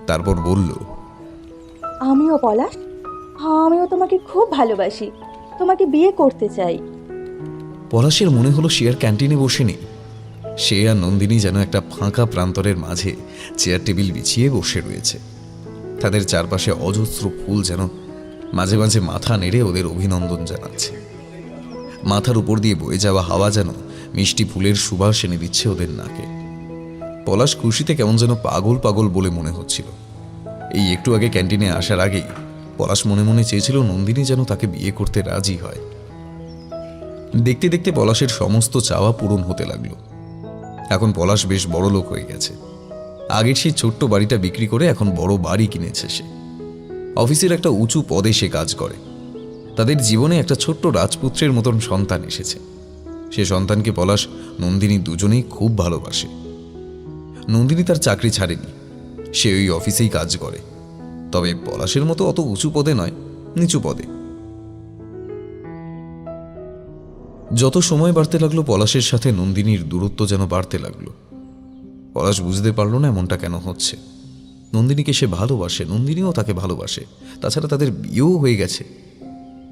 তারপর বলল, আমিও পলাশ, আমিও তোমাকে খুব ভালোবাসি, তোমাকে বিয়ে করতে চাই। পলাশের মনে হলো সে আর ক্যান্টিনে বসে নেই। সে আর নন্দিনী যেন একটা ফাঁকা প্রান্তরের মাঝে চেয়ার টেবিল বিছিয়ে বসে রয়েছে। তাদের চারপাশে অজস্র ফুল যেন মাঝে মাঝে মাথা নেড়ে ওদের অভিনন্দন জানাচ্ছে। মাথার উপর দিয়ে বয়ে যাওয়া হাওয়া যেন মিষ্টি ফুলের সুবাস এনে দিচ্ছে ওদের নাকে। পলাশ খুশিতে কেমন যেন পাগল পাগল বলে মনে হচ্ছিল। এই একটু আগে ক্যান্টিনে আসার আগেই পলাশ মনে মনে চেয়েছিল নন্দিনী যেন তাকে বিয়ে করতে রাজি হয়। দেখতে দেখতে পলাশের সমস্ত চাওয়া পূরণ হতে লাগলো। এখন পলাশ বেশ বড় লোক হয়ে গেছে। আগের সেই ছোট্ট বাড়িটা বিক্রি করে এখন বড় বাড়ি কিনেছে সে। অফিসের একটা উঁচু পদে সে কাজ করে। তাদের জীবনে একটা ছোট্ট রাজপুত্রের মতন সন্তান এসেছে। সে সন্তানকে পলাশ নন্দিনী দুজনেই খুব ভালোবাসে। নন্দিনী তার চাকরি ছাড়েনি, সে ওই অফিসেই কাজ করে। তবে পলাশের মতো অত উঁচু পদে নয়, নিচু পদে। যত সময় বাড়তে লাগলো পলাশের সাথে নন্দিনীর দূরত্ব যেন বাড়তে লাগলো। পলাশ বুঝতে পারল না এমনটা কেন হচ্ছে। নন্দিনীকে সে ভালোবাসে, নন্দিনীও তাকে ভালোবাসে। তাছাড়া তাদের বিয়েও হয়ে গেছে।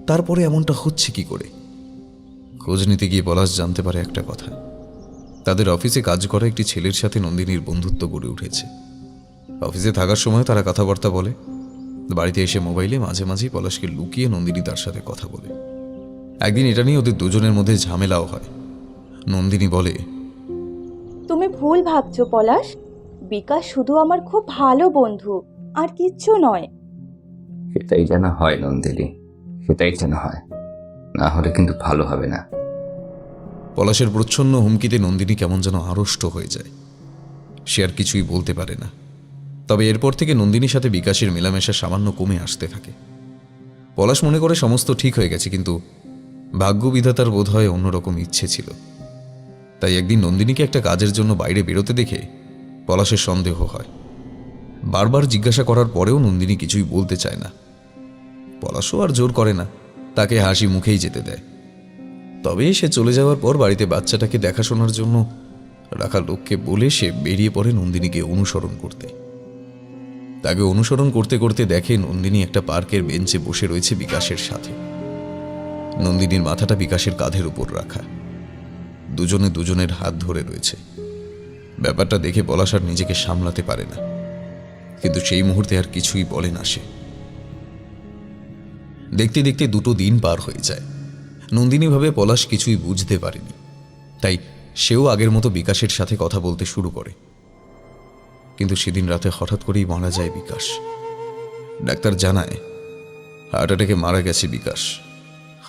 তারপরে এমনটা হচ্ছে কি করে? খোঁজ নিতে গিয়ে পলাশ জানতে পারে একটা কথা। তাদের অফিসে কাজ করা একটি ছেলের সাথে নন্দিনীর বন্ধুত্ব গড়ে উঠেছে। অফিসে থাকার সময় তারা কথাবার্তা বলে। বাড়িতে এসে মোবাইলে মাঝে মাঝেই পলাশকে লুকিয়ে নন্দিনী তার সাথে কথা বলে। একদিন এটা নিয়ে ওদের দুজনের মধ্যে ঝামেলাও হয়। নন্দিনী বলে, তুমি ভুল ভাবছো পলাশ, বিকাশ শুধু আমার খুব ভালো বন্ধু, আর কিচ্ছু নয়। সেটাই যেন হয় নন্দিনী, সেটাই যেন হয়, না হলে কিন্তু ভালো হবে না। পলাশের প্রচ্ছন্ন হুমকিতে নন্দিনী কেমন যেন আড়ষ্ট হয়ে যায়। সে আর কিছুই বলতে পারে না। তবে এরপর থেকে নন্দিনীর সাথে বিকাশের মেলামেশা সামান্য কমে আসতে থাকে। পলাশ মনে করে সমস্ত ঠিক হয়ে গেছে, কিন্তু ভাগ্যবিধাতার বোধ হয় অন্যরকম ইচ্ছে ছিল। তাই একদিন নন্দিনীকে একটা কাজের জন্য বাইরে বেরোতে দেখে পলাশের সন্দেহ হয়। বারবার জিজ্ঞাসা করার পরেও নন্দিনী কিছুই বলতে চায় না। পলাশও আর জোর করে না, তাকে হাসি মুখেই যেতে দেয়। তবে সে চলে যাওয়ার পর বাড়িতে বাচ্চাটাকে দেখাশোনার জন্য রাখা লোককে বলে সে বেরিয়ে পড়ে নন্দিনীকে অনুসরণ করতে। তাকে অনুসরণ করতে করতে দেখে নন্দিনী একটা পার্কের বেঞ্চে বসে রয়েছে বিকাশের সাথে। নন্দিনীর মাথাটা বিকাশের কাঁধের উপর রাখা, দুজনে দুজনের হাত ধরে রয়েছে। ব্যাপারটা দেখে পলাশ আর নিজেকে সামলাতে পারে না, কিন্তু সেই মুহূর্তে আর কিছুই বলে না সে। দেখতে দেখতে 2 দিন পার হয়ে যায়। নন্দিনী ভাবে পলাশ কিছুই বুঝতে পারেনি, তাই সেও আগের মতো বিকাশের সাথে কথা বলতে শুরু করে। কিন্তু সেদিন রাতে হঠাৎ করেই মারা যায় বিকাশ। ডাক্তার জানায় হার্ট অ্যাটাকে মারা গেছে বিকাশ।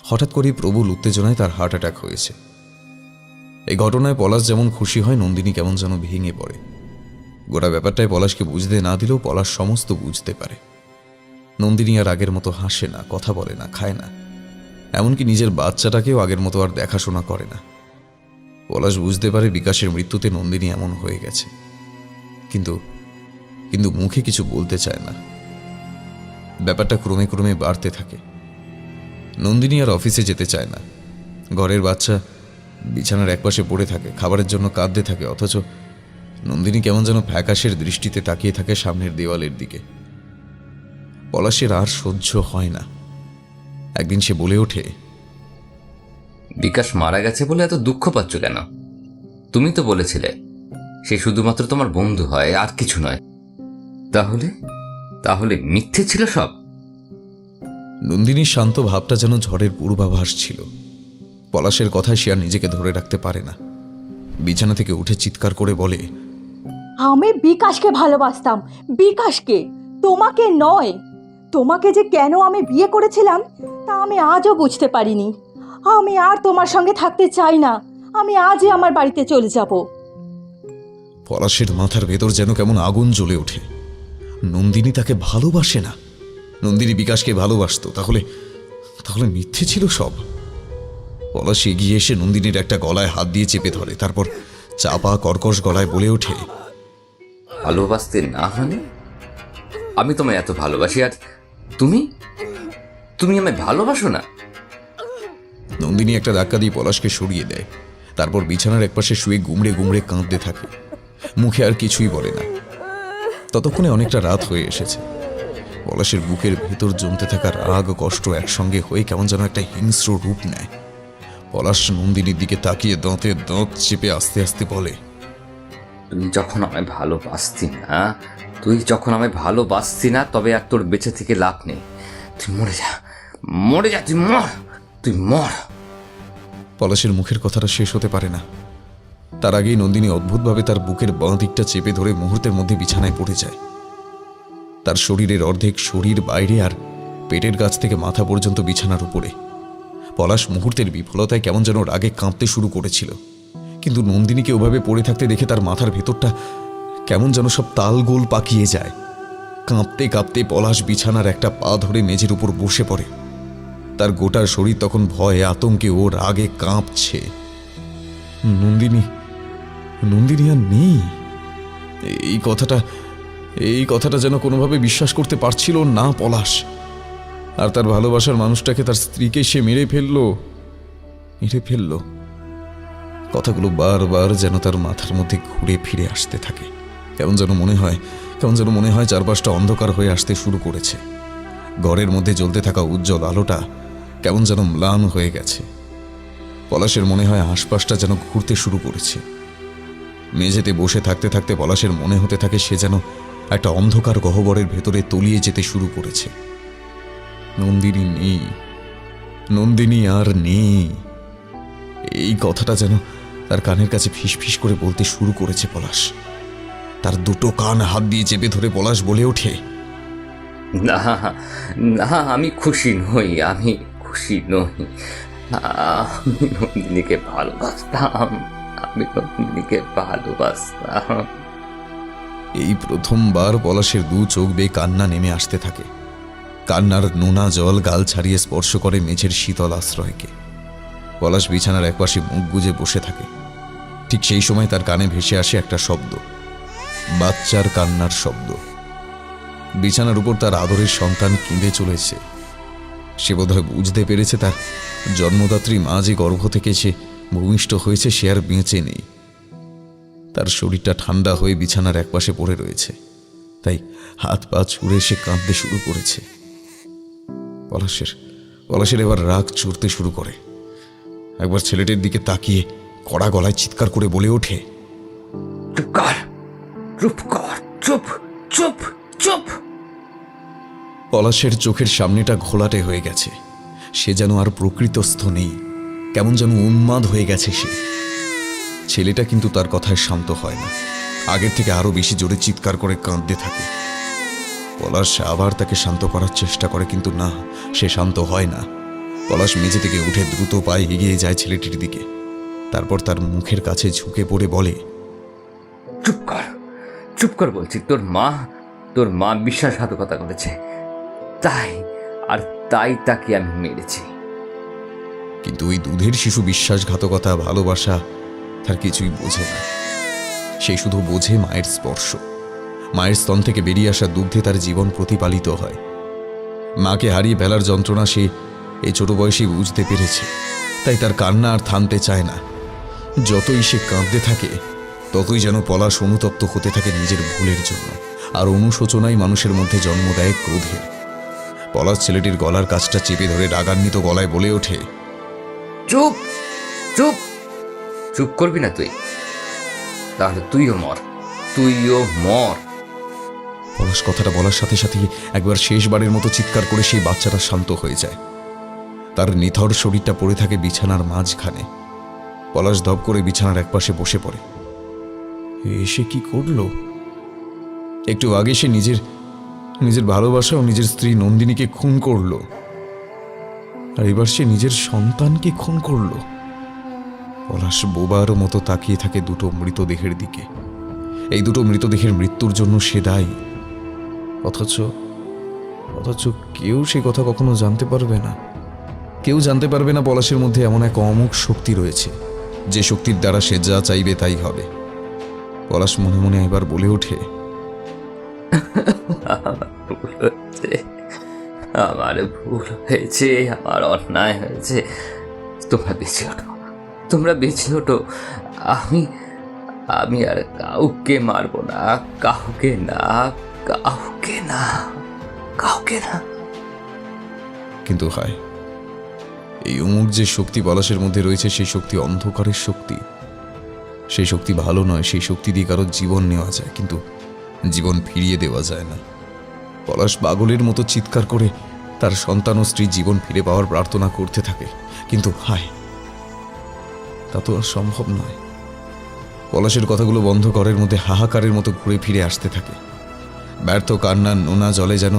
হঠাৎ করেই প্রবল উত্তেজনায় তার হার্ট অ্যাটাক হয়েছে। এই ঘটনায় পলাশ যেমন খুশি হয়, নন্দিনী কেমন যেন ভেঙে পড়ে। গোটা ব্যাপারটায় পলাশকে বুঝতে না দিলেও পলাশ সমস্ত বুঝতে পারে। নন্দিনী আর আগের মতো হাসে না, কথা বলে না, খায় না, এমনকি নিজের বাচ্চাটাকেও আগের মতো আর দেখাশোনা করে না। পলাশ বুঝতে পারে বিকাশের মৃত্যুতে নন্দিনী এমন হয়ে গেছে, কিন্তু কিন্তু মুখে কিছু বলতে চায় না। ব্যাপারটা ক্রমে ক্রমে বাড়তে থাকে। নন্দিনী আর অফিসে যেতে চায় না। ঘরের বাচ্চা বিছানার একপাশে পড়ে থাকে, খাবারের জন্য কাঁদতে থাকে, অথচ নন্দিনী কেমন যেন ফ্যাকাশের দৃষ্টিতে তাকিয়ে থাকে সামনের দেওয়ালের দিকে। পলাশের আর সহ্য হয় না। একদিন সে বলে ওঠে, বিকাশ মারা গেছে বলে এত দুঃখ পাচ্ছ কেন? তুমি তো বলেছিলে সে শুধুমাত্র তোমার বন্ধু হয়, আর কিছু নয়। তাহলে তাহলে মিথ্যে ছিল সব? নন্দিনীর শান্ত ভাবটা যেন ঝড়ের পূর্বাভাস ছিল। পলাশের কথায় সে আর নিজেকে ধরে রাখতে পারে না। বিছানা থেকে উঠে চিৎকার করে বলে, আমি বিকাশকে ভালোবাসতাম, বিকাশকে, তোমাকে নয়। তোমাকে যে কেন আমি বিয়ে করেছিলাম তা আমি আজও বুঝতে পারিনি। আমি আর তোমার সঙ্গে থাকতে চাই না। আমি আজই আমার বাড়িতে চলে যাব। পলাশের মাথার ভেতর যেন কেমন আগুন জ্বলে ওঠে। নন্দিনী তাকে ভালোবাসে না, নন্দিনী বিকাশকে ভালোবাসতো। তাহলে তাহলে মিথ্যে ছিল সব। পলাশ এগিয়ে এসে নন্দিনীর একটা গলায় হাত দিয়ে চেপে ধরে, তারপর চাপা কর্কশ গলায় বলে ওঠে, ভালোবাসতে না হলে? আমি তোমায় এত ভালোবাসি, আর তুমি তুমি আমায় ভালোবাসো না? নন্দিনী একটা ধাক্কা দিয়ে পলাশকে সরিয়ে দেয়। তারপর বিছানার একপাশে শুয়ে গুমড়ে গুমড়ে কাঁদতে থাকে, মুখে আর কিছুই বলে না। ততক্ষণে অনেকটা রাত হয়ে এসেছে। পলাশের বুকের ভেতর জমতে থাকা রাগ কষ্ট একসঙ্গে হয়ে কেমন যেন একটা হিংস্র রূপ নেয়। পলাশ নন্দিনীর দিকে তাকিয়ে দাঁতে দাঁত চেপে আস্তে আস্তে বলে, তুই যখন আমায় ভালোবাসতি না, তবে আর তোর বেঁচে থেকে লাভ নেই। তুই মরে যা, মরে যা, তুই মর। পলাশের মুখের কথাটা শেষ হতে পারে না। তার আগেই নন্দিনী অদ্ভুতভাবে তার বুকের বাঁ দিকটা চেপে ধরে মুহূর্তের মধ্যে বিছানায় পড়ে যায়। তার শরীরের অর্ধেক শরীর বাইরে আর পেটের কাছ থেকে মাথা পর্যন্ত বিছানার উপরে। পলাশ মুহূর্তের বিফলতায় কেমন যেন রাগে কাঁপতে শুরু করেছিল, কিন্তু নন্দিনীকে ওভাবে পড়ে থাকতে দেখে তার মাথার ভেতরটা কেমন যেন সব তালগোল পাকিয়ে যায়। কাঁপতে কাঁপতে পলাশ বিছানার একটা পা ধরে মেঝের উপর বসে পড়ে। তার গোটা শরীর তখন ভয়ে আতঙ্কে ও রাগে কাঁপছে। নন্দিনী আর নেই। এই কথাটা যেন কোনোভাবে বিশ্বাস করতে পারছিল না পলাশ। আর তার ভালোবাসার মানুষটাকে, তার স্ত্রীকে সে মেরে ফেলল। কথাগুলো বারবার যেন তার মাথার মধ্যে ঘুরে ফিরে আসতে থাকে। কেমন যেন মনে হয় চারপাশটা অন্ধকার হয়ে আসতে শুরু করেছে। ঘরের মধ্যে জ্বলতে থাকা উজ্জ্বল আলোটা কেমন যেন ম্লান হয়ে গেছে। পলাশের মনে হয় আশপাশটা যেন ঘুরতে শুরু করেছে। মেঝেতে বসে থাকতে থাকতে পলাশের মনে হতে থাকে সে যেন একটা অন্ধকার গহ্বরের ভেতরে তলিয়ে যেতে শুরু করেছে। নন্দিনী আর নেই। এই কথাটা যেন তার কানের কাছে ফিসফিস করে বলতে শুরু করেছে পলাশ। তার দুটো কান হাত দিয়ে চেপে ধরে পলাশ বলে ওঠে, না না, আমি খুশি নই। আমি নন্দিনীকে ভালোবাসতাম। এই প্রথমবার পলাশের দু চোখ বেয়ে কান্না নেমে আসতে থাকে। কান্নার নোনা জল গাল ছাড়িয়ে স্পর্শ করে মেঝের শীতল আশ্রয়কে। পলাশ বিছানার একপাশে মুখ গুজে বসে থাকে। ঠিক সেই সময় তার কানে ভেসে আসে একটা শব্দ, বাচ্চার কান্নার শব্দ। বিছানার উপর তার আদরের সন্তান কেঁদে চলেছে। সে বোধহয় বুঝতে পেরেছে তার জন্মদাত্রী মা যে গর্ভ থেকে সে ভূমিষ্ঠ হয়েছে সে আর বেঁচে নেই। তার শরীরটা ঠান্ডা হয়ে বিছানার একপাশে পড়ে রয়েছে, তাই হাত পা ছুঁড়ে সে কাঁদতে শুরু করেছে। পলাশের এবার রাগ চড়তে শুরু করে। একবার ছেলেটির দিকে তাকিয়ে কড়া গলায় চিৎকার করে বলে ওঠে, চুপ কর, চুপ কর, চুপ চুপ চুপ। পলাশের চোখের সামনেটা ঘোলাটে হয়ে গেছে। সে যেন আর প্রকৃতস্থ নেই, কেমন যেন উন্মাদ হয়ে গেছে সে। ছেলেটা কিন্তু তার কথায় শান্ত হয় না, আগের থেকে আরো বেশি জোরে চিৎকার করে কাঁদতে থাকে। পলাশ আবার তাকে শান্ত করার চেষ্টা করে, কিন্তু না, সে শান্ত হয় না। পলাশ মেঝে থেকে উঠে দ্রুত পায়ে এগিয়ে যায় ছেলেটির দিকে। তারপর তার মুখের কাছে ঝুঁকে পড়ে বলে, চুপ কর, চুপ কর বলছি। তোর মা বিশ্বাসঘাতকতা করেছে, তাই তাকে আমি মেরেছি। কিন্তু ওই দুধের শিশু বিশ্বাসঘাতকতা, ভালোবাসা তার কিছুই বোঝে না। সে শুধু বোঝে মায়ের স্পর্শ। মায়ের স্তন থেকে বেরিয়ে আসা দুগ্ধে তার জীবন প্রতিপালিত হয়। মাকে হারিয়ে ফেলার যন্ত্রণা সে এই ছোট বয়সেই বুঝতে পেরেছে, তাই তার কান্না আর থামতে চায় না। যতই সে কাঁদতে থাকে ততই যেন পলাশ অনুতপ্ত হতে থাকে নিজের ভুলের জন্য, আর অনুশোচনাই মানুষের মধ্যে জন্ম দেয় ক্রোধের। পলাশ ছেলেটির গলার কাছটা চেপে ধরে রাগান্বিত গলায় বলে ওঠে, চুপ চুপ চুপ করবি না তুই? তাহলে তুইও মর। পলাশ কথাটা বলার সাথে সাথে একবার শেষবারের মতো চিৎকার করে সেই বাচ্চাটা শান্ত হয়ে যায়। তার নিথর শরীরটা পড়ে থাকে বিছানার মাঝখানে। পলাশ ধপ করে বিছানার একপাশে বসে পড়ে। এসে কি করলো? একটু আগে সে নিজের ভালোবাসা ও নিজের স্ত্রী নন্দিনীকে খুন করলো, আর এবার সে নিজের সন্তানকে খুন করলো। পলাশ বোবার মতো তাকিয়ে থাকে দুটো মৃতদেহের দিকে। এই দুটো মৃতদেহের মৃত্যুর জন্য সে দায়ী, অথচ কেউ সে কথা কখনো জানতে পারবে না। কেউ জানতে পারবে না পলাশের মধ্যে এমন এক অমোঘ শক্তি রয়েছে, যে শক্তির দ্বারা সে যা চাইবে তাই হবে। পলাশ মনে মনে এবার বলে ওঠে, আমার ভুল হয়েছে, আমার অন্যায় হয়েছে। তোমরা বেঁচে ওঠো। আমি আর কাউকে মারবো না, কাউকে না। কিন্তু হায়, এই অমুক যে শক্তি পলাশের মধ্যে রয়েছে সেই শক্তি অন্ধকারের শক্তি। সেই শক্তি ভালো নয়, সেই শক্তি দিয়ে কারো জীবন নেওয়া যায়, কিন্তু জীবন ফিরিয়ে দেওয়া যায় না। পলাশ পাগলের মতো চিৎকার করে তার সন্তান ও স্ত্রী জীবন ফিরে পাওয়ার প্রার্থনা করতে থাকে, কিন্তু হায়, তা তো আর সম্ভব নয়। পলাশের কথাগুলো বন্ধ ঘরের মধ্যে হাহাকারের মতো ঘুরে ফিরে আসতে থাকে। ব্যর্থ কান্নার নোনা জলে যেন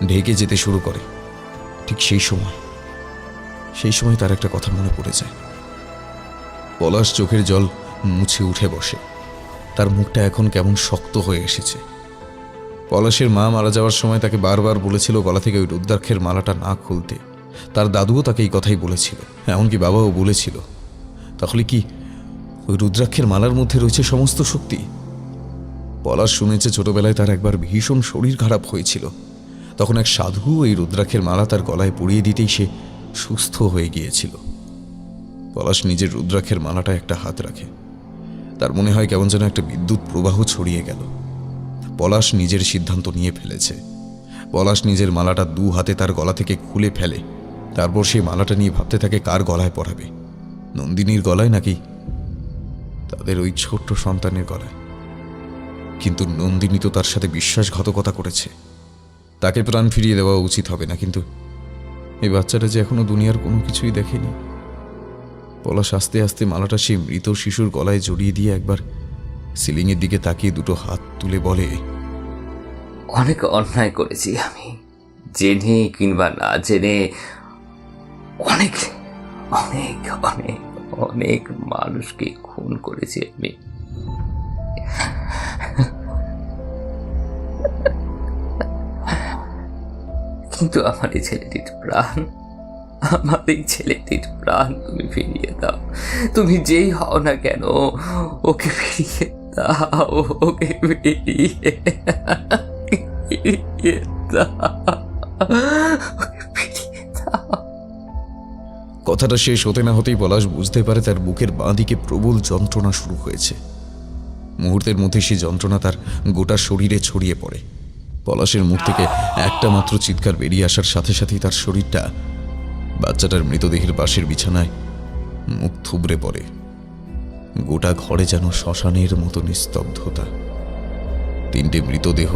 ঢেকে যেতে শুরু করে। ঠিক সেই সময় তার একটা কথা মনে পড়ে যায়। পলাশ চোখের জল মুছে উঠে বসে। তার মুখটা এখন কেমন শক্ত হয়ে এসেছে। পলাশের মা মারা যাওয়ার সময় তাকে বারবার বলেছিল গলা থেকে ওই রুদ্রাক্ষের মালাটা না খুলতে। তার দাদুও তাকে এই কথাই বলেছিল, এমনকি বাবাও বলেছিল। তাহলে কি ওই রুদ্রাক্ষের মালার মধ্যে রয়েছে সমস্ত শক্তি? পলাশ শুনেছে ছোটবেলায় তার একবার ভীষণ শরীর খারাপ হয়েছিল। তখন এক সাধু এই রুদ্রাক্ষের মালা তার গলায় পরিয়ে দিতেই সে সুস্থ হয়ে গিয়েছিল। পলাশ নিজের রুদ্রাক্ষের মালাটা একটা হাত রাখে। তার মনে হয় কেমন যেন একটা বিদ্যুৎ প্রবাহ ছড়িয়ে গেল। পলাশ নিজের সিদ্ধান্ত নিয়ে ফেলেছে। পলাশ নিজের মালাটা দু হাতে তার গলা থেকে খুলে ফেলে। তারপর সেই মালাটা নিয়ে ভাবতে থাকে কার গলায় পরাবে, নন্দিনীর গলায় নাকি তাদের ওই ছোট্ট সন্তানের গলায়। কিন্তু নন্দিনী তো তার সাথে বিশ্বাসঘাতকতা করেছে, তাকে প্রাণ ফিরিয়ে দেওয়া উচিত হবে না। কিন্তু এই বাচ্চাটা যে এখনো দুনিয়ার কোনো কিছুই দেখেনি। পলাশ আস্তে আস্তে মালাটা সেই মৃত শিশুর গলায় জড়িয়ে দিয়ে একবার সিলিংয়ের দিকে তাকিয়ে দুটো হাত তুলে বলে, অনেক অন্যায় করেছি আমি, জেনে কিংবা না জেনে। অনেক অনেক অনেক অনেক মানুষকে খুন করেছি আমি। কিন্তু আমার এই ছেলেটির প্রাণ তুমি ফিরিয়ে দাও। তুমি যেই হও না কেন, ওকে ফিরিয়ে দাও, ওকে ফিরিয়ে দাও। কথাটা শেষ হতে না হতেই পলাশ বুঝতে পারে তার বুকের বাঁ দিকে প্রবল যন্ত্রণা শুরু হয়েছে। মুহূর্তের মধ্যে সেই যন্ত্রণা তার গোটা শরীরে ছড়িয়ে পড়ে। পলাশের মুখ থেকে একটা মাত্র চিৎকার বেরিয়ে আসার সাথে সাথেই তার শরীরটা বাচ্চাটার মৃতদেহের পাশের বিছানায় মুখ থুবড়ে পড়ে। গোটা ঘরে যেন শ্মশানের মতো নিস্তব্ধতা। 3টে মৃতদেহ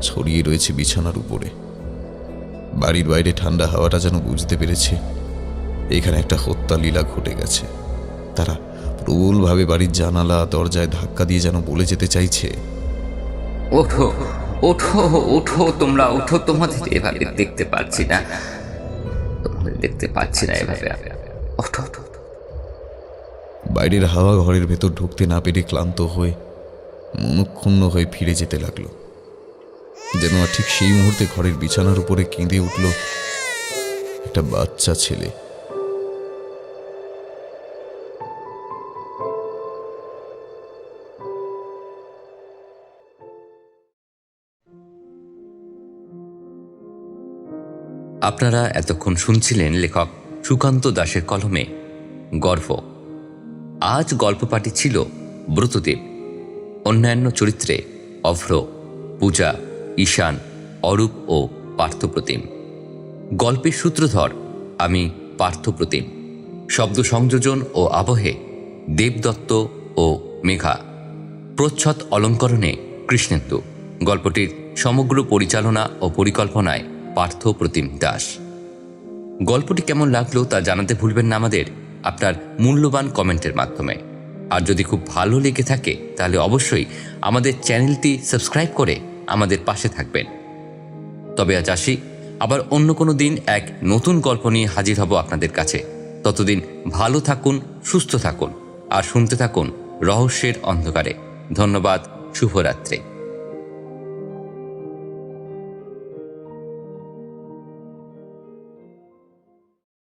ছড়িয়ে রয়েছে বিছানার উপরে। বাড়ির বাইরে ঠান্ডা হাওয়াটা যেন বুঝতে পেরেছে এখানে একটা হত্যা লীলা ঘটে গেছে। তারা প্রবলভাবে বাড়ির জানালা দরজায় ধাক্কা দিয়ে যেন বলে যেতে চাইছে, ওঠো ওঠো ওঠো, তোমরা ওঠো, তোমাদের এভাবে দেখতে পাচ্ছি না, এভাবে ওঠো। বাইরের হাওয়া ঘরের ভেতর ঢুকতে না পেরে ক্লান্ত হয়ে মনক্ষুণ্ণ হয়ে ফিরে যেতে লাগলো। যেন আর ঠিক সেই মুহূর্তে ঘরের বিছানার উপরে কেঁদে উঠল একটা বাচ্চা ছেলে। আপনারা এতক্ষণ শুনছিলেন লেখক সুকান্ত দাশের কলমে গর্ভ। আজ গল্প পাঠে ছিল ব্রতদেব। অন্যান্য চরিত্রে অভ্র, পূজা, ঈশান, অরূপ ও পার্থপ্রতিম। গল্পের সূত্রধর আমি পার্থপ্রতিম। শব্দ সংযোজন ও আবহে দেবদত্ত ও মেঘা। প্রচ্ছদ অলঙ্করণে কৃষ্ণেন্দু। গল্পটির সমগ্র পরিচালনা ও পরিকল্পনায় পার্থপ্রতিম দাস। গল্পটি কেমন লাগলো তা জানাতে ভুলবেন না আমাদের আপনার মূল্যবান কমেন্টের মাধ্যমে। আর যদি খুব ভালো লেগে থাকে তাহলে অবশ্যই আমাদের চ্যানেলটি সাবস্ক্রাইব করে আমাদের পাশে থাকবেন। তবে আজ আসি, আবার অন্য কোনো দিন এক নতুন গল্প নিয়ে হাজির হব আপনাদের কাছে। ততদিন ভালো থাকুন, সুস্থ থাকুন আর শুনতে থাকুন রহস্যের অন্ধকারে। ধন্যবাদ, শুভরাত্রি।